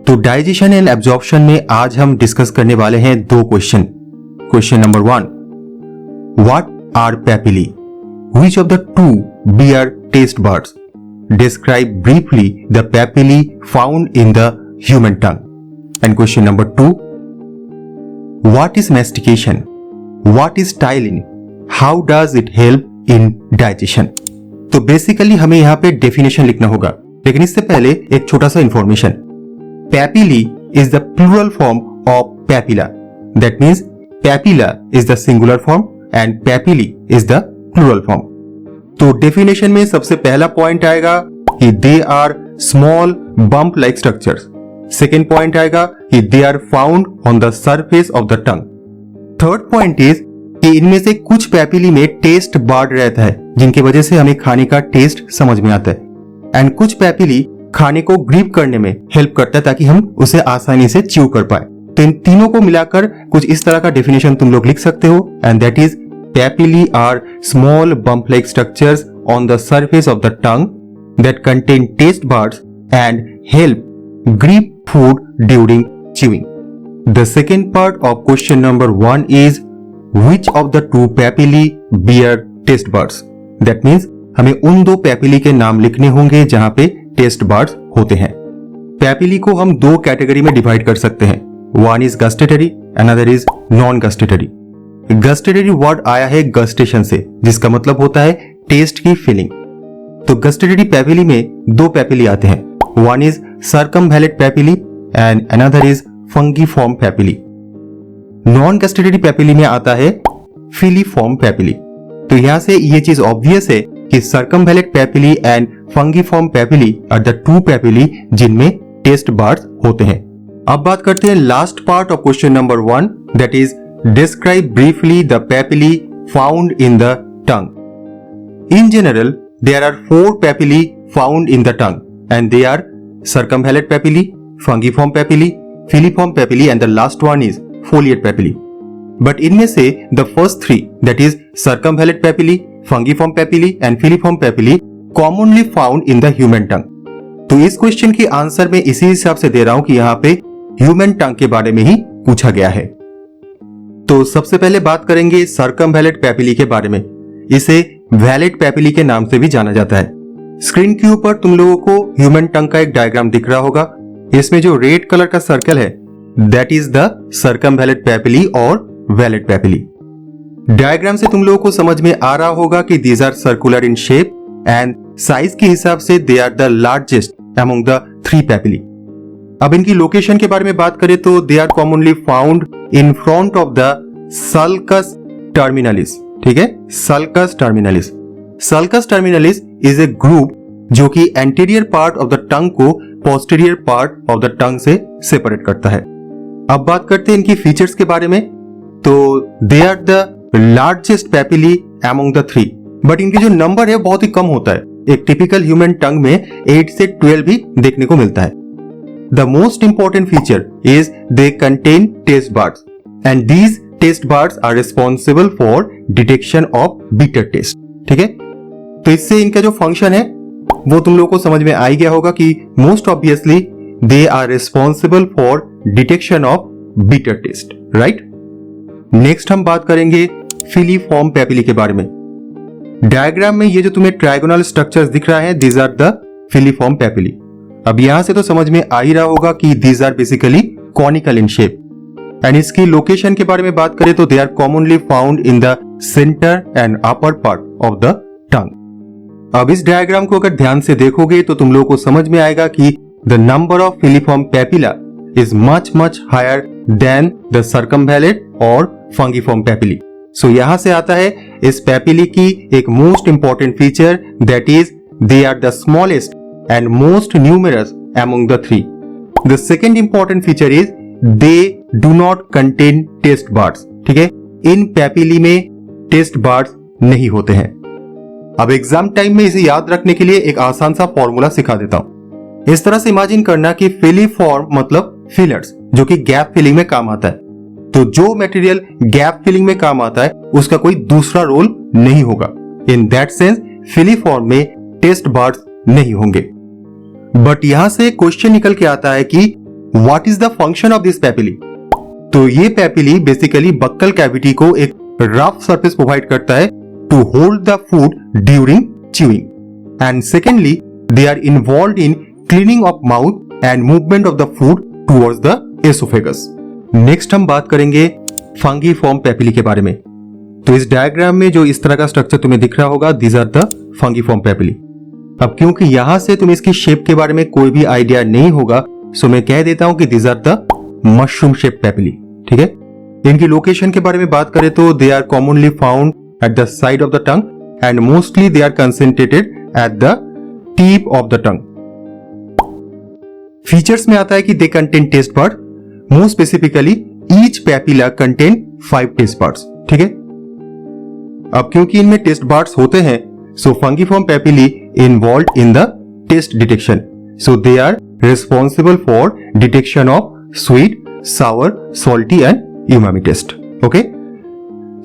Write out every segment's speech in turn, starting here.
तो digestion and absorption में आज हम डिस्कस करने वाले हैं दो question. Question number 1, what are papillae? Which of the two bear taste buds? Describe briefly the papillae found in the human tongue. And question number 2, what is mastication? What is tiling? How does it help in digestion? तो basically हमें यहाँ पे definition लिखना होगा, लेकिन इससे पहले एक छोटा सा information. Papilli is the plural form of papilla. That means papilla is the singular form and papilli is the plural form. तो डेफिनेशन में सबसे पहला पॉइंट आएगा कि they are small bump-like structures. Second point आएगा कि they are found on the surface of the tongue. Third point is कि इनमें से कुछ पैपिली में टेस्ट बड रहता है, जिनकी वजह से हमें खाने का टेस्ट समझ में आता है, एंड कुछ पैपिली खाने को ग्रिप करने में हेल्प करता है ताकि हम उसे आसानी से च्यू कर पाए। तो इन तीनों को मिलाकर कुछ इस तरह का डेफिनेशन तुम लोग लिख सकते हो, and that is papillae are small bump like structures on the surface of the tongue that contain taste buds and help grip food during chewing. The second part of question number 1 is which of the two papillae bear taste buds? That means हमें उन दो papillae के नाम लिखने होंगे जहां पे test buds होते हैं। पैपिली को हम दो कैटेगरी में डिवाइड कर सकते हैं, one is gustatory, another is non gustatory. Gustatory word आया है गस्टेशन से, जिसका मतलब होता है टेस्ट की फीलिंग। तो गस्टेटरी पैपिली में दो पैपिली आते हैं, one is circumvallate papillae and another is fungiform papillae. Non gustatory papillae में आता है फिलीफॉर्म पैपिली। तो यहां से ये चीज ऑब्वियस है कि circumvallate papillae and fungiform papillae are the two papillae जिनमें टेस्ट बड्स होते हैं। अब बात करते हैं last part of question number 1, that is describe briefly the papillae found in the tongue. In general there are 4 papillae found in the tongue and they are circumvallate papillae, fungiform papillae, filiform papillae and the last one is foliate papillae. But इनमें से the first 3 that is circumvallate papillae, fungiform papillae and filiform papillae commonly found in the human tongue. तो इस question की answer मैं इसी हिसाब से दे रहा हूं कि यहां पे ह्यूमन टंग के बारे में ही पूछा गया है। तो सबसे पहले बात करेंगे सर्कमवैलेंट पैपिली के बारे में। इसे वैलेट पैपिली के नाम से भी जाना जाता है। स्क्रीन के ऊपर तुम लोगों को ह्यूमन टंग का एक डायग्राम दिख रहा होगा। इसमें जो रेड कलर का सर्कल है दैट इज द सर्कमवैलेंट पैपिली और वैलेट पैपिली। डायग्राम से तुम लोगों को समझ में आ रहा होगा कि these are circular in shape and size के हिसाब से they are the largest among the 3 papillae. अब इनकी लोकेशन के बारे में बात करें तो they are commonly found in front of the sulcus terminalis. ठीक है, sulcus terminalis. Sulcus terminalis is a group जो कि anterior part of the tongue को posterior part of the tongue से सेपरेट करता है। अब बात करते हैं इनकी फीचर्स के बारे में। तो they are the largest papillae among the 3, but इनकी जो नंबर है बहुत ही कम होता है। एक टिपिकल ह्यूमन टंग में 8 से 12 भी देखने को मिलता है। The most important feature is they contain taste buds and these taste buds are responsible for detection of bitter taste. ठीक है, तो इससे इनका जो फंक्शन है वो तुम लोगों को समझ में आ गया होगा कि most obviously they are responsible for detection of bitter taste, right. Next हम बात करेंगे फिलीफॉर्म पैपिली के बारे में। डायग्राम में ये जो तुम्हें ट्रायगोनल स्ट्रक्चर्स दिख रहा है these are the filiform papillae. अब यहां से तो समझ में आ ही रहा होगा कि these are basically conical in shape and इसकी लोकेशन के बारे में बात करें तो they are commonly found in the centre and upper part of the tongue. अब इस डायग्राम को अगर ध्यान से देखोगे तो तुम लोगों को समझ में आएगा कि the number of filiform papilla is much higher than the circumvallate और फंगीफॉर्म पैपिली। सो यहां से आता है इस पैपिली की एक most important feature that is they are the smallest and most numerous among the 3। The second important feature is they do not contain taste buds. ठीक है, इन पैपिली में टेस्ट बड्स नहीं होते हैं। अब एग्जाम टाइम में इसे याद रखने के लिए एक आसान सा फॉर्मूला सिखा देता हूं। इस तरह से इमेजिन करना कि फिलीफॉर्म मतलब फिलर्स, जो कि गैप फिलिंग में काम आता है। तो जो मटेरियल गैप फिलिंग में काम आता है उसका कोई दूसरा रोल नहीं होगा। इन दैट सेंस फिलीफॉर्म में टेस्ट बड्स नहीं होंगे। बट यहां से क्वेश्चन निकल के आता है कि what is the function of this papillae? तो ये पैपिली बेसिकली बक्कल कैविटी को एक रफ सरफेस प्रोवाइड करता है to hold the food during chewing, and secondly they are involve in cleaning of mouth and movement of the food towards the oesophagus. Next हम बात करेंगे फंगीफॉर्म papillae के बारे में। तो इस डायग्राम में जो इस तरह का स्ट्रक्चर तुम्हें दिख रहा होगा, दीज आर द फंगीफॉर्म पैपिली। अब क्योंकि यहां से तुम्हें इसकी शेप के बारे में कोई भी आइडिया नहीं होगा, सो मैं कह देता हूं कि these are the mushroom shape papillae. ठीक है, इनकी लोकेशन के बारे में बात करें तो they are commonly found at the side of the tongue and mostly they are concentrated at the tip of the tongue. Features में आता है कि they contain taste bud, more specifically each papilla contain 5 taste buds. ठीक है, अब क्योंकि इनमें taste buds होते हैं, so fungiform papillae involve in the taste detection, so they are responsible for detection of sweet, sour, salty and umami taste. Okay,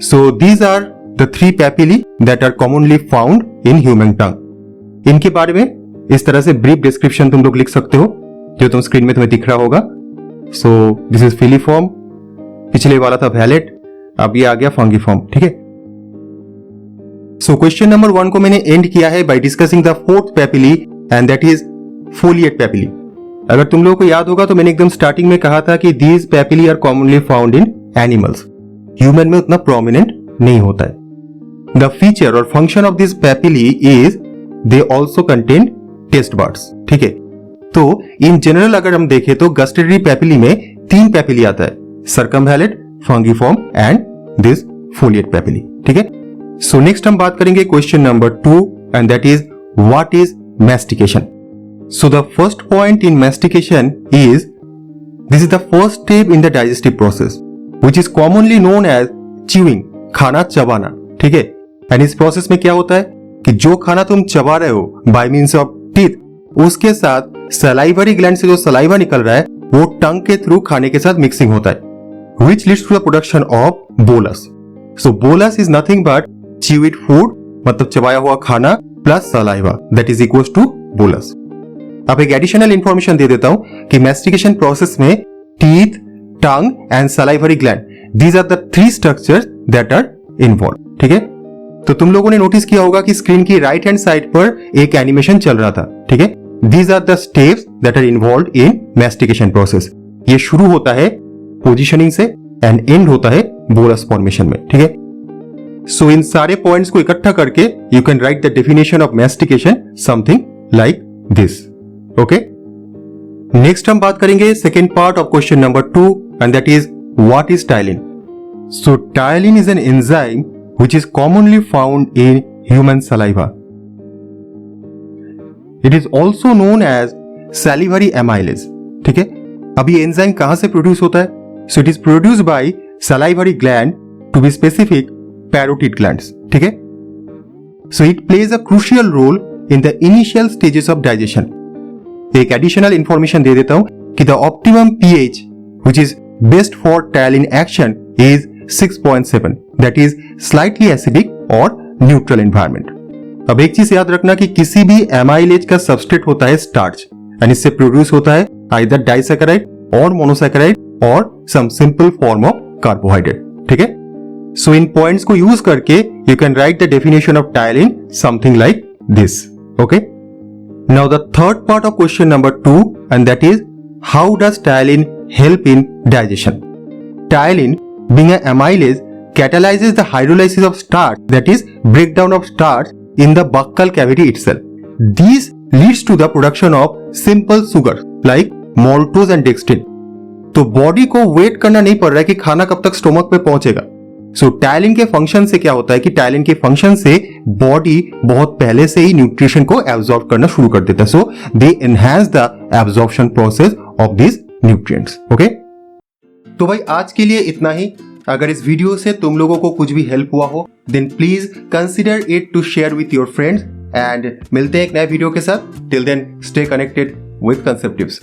so these are the 3 papillae that are commonly found in human tongue. इनके बारे में इस तरह से brief description तुम लोग लिख सकते हो, जो तुम स्क्रीन में तुम्हें दिख रहा होगा। So this is filiform, पिछले वाला था वैलेट, अब ये आ गया फंगीफॉर्म। ठीक है, सो क्वेश्चन नंबर 1 को मैंने एंड किया है by discussing the 4th papillae and that is foliate papillae. अगर तुम लोगों को याद होगा तो मैंने एकदम स्टार्टिंग में कहा था कि these papillae are commonly found in animals, human में उतना प्रोमिनेंट नहीं होता है। द फीचर और function of this papillae is they also contain taste buds. ठीक है, तो इन जनरल अगर हम देखें तो गस्टेटरी पैपिली में 3 पैपिली आता है, सर्कमवैलेट, फंगीफॉर्म एंड दिस फोलिएट पैपिली। ठीक है, सो नेक्स्ट हम बात करेंगे question number 2 and that is what is mastication. So the first point in mastication is, this is the first step in the digestive process, which is commonly known as chewing, खाना चबाना। ठीक है, and इस process में क्या होता है कि जो खाना तुम चबा रहे हो बाय मींस ऑफ टीथ, उसके साथ सलाइवरी ग्लैंड से जो सलाइवा निकल रहा है वो टंग के थ्रू खाने के साथ मिक्सिंग होता है, which leads to the production of bolus. So bolus is nothing but chewed food, मतलब चबाया हुआ खाना plus saliva, that is equals to bolus. अब एक एडिशनल इंफॉर्मेशन दे देता हूं कि मैस्टिकेशन प्रोसेस में teeth, tongue and salivary gland, these are the 3 structures that are involve. ठीक है, तो तुम लोगों ने नोटिस किया होगा कि स्क्रीन की राइट हैंड साइड पर एक एनिमेशन चल रहा था। ठीक है, these are the steps that are involve in mastication process. ये शुरू होता है पोजिशनिंग से एंड एंड होता है बोलस फॉर्मेशन में। ठीक है, सो इन सारे पॉइंट्स को इकट्ठा करके you can write the definition of mastication something like this. Okay, next हम बात करेंगे second part of question number 2 and that is what is ptyalin. So ptyalin is an enzyme which is commonly found in human saliva. It is also known as salivary amylase. ठीक है, अब ये enzyme कहां से produce होता है? So it is produce by salivary gland, to be specific parotid glands. ठीक है, so it plays a crucial role in the initial stages of digestion. एक एडिशनल इंफॉर्मेशन दे देता हूं कि the optimum pH which is best for ptyalin action is 6.7, that is slightly acidic और neutral environment. अब एक चीज याद रखना कि किसी भी एमाइलेज का सबस्ट्रेट होता है स्टार्च, एंड इससे प्रोड्यूस होता है आइदर डाइसैकेराइड और मोनोसैकेराइड और some simple form of carbohydrate. ठीक है, सो इन पॉइंट्स को यूज करके you can write the definition of ptyalin something like this. Okay, now the third part of question number 2 and that is how does tyelin help in digestion. Tyelin being an amylase catalyzes the hydrolysis of starch, that is breakdown of starch in the buccal cavity itself. This leads to the production of simple sugars like maltose and dextrin. तो body को wait करना नहीं पड़ रहा है कि खाना कब तक स्टोमक पे पहुंचेगा। सो टाइलिन के फंक्शन से क्या होता है कि टाइलिन के फंक्शन से बॉडी बहुत पहले से ही न्यूट्रिशन को एब्जॉर्ब करना शुरू कर देता है। So they enhance the absorption process of this nutrients. Okay, तो भाई आज के लिए इतना ही। अगर इस वीडियो से तुम लोगों को कुछ भी हेल्प हुआ हो then please consider it to share with your friends and मिलते हैं एक नए वीडियो के साथ। Till then stay connected with concept tips.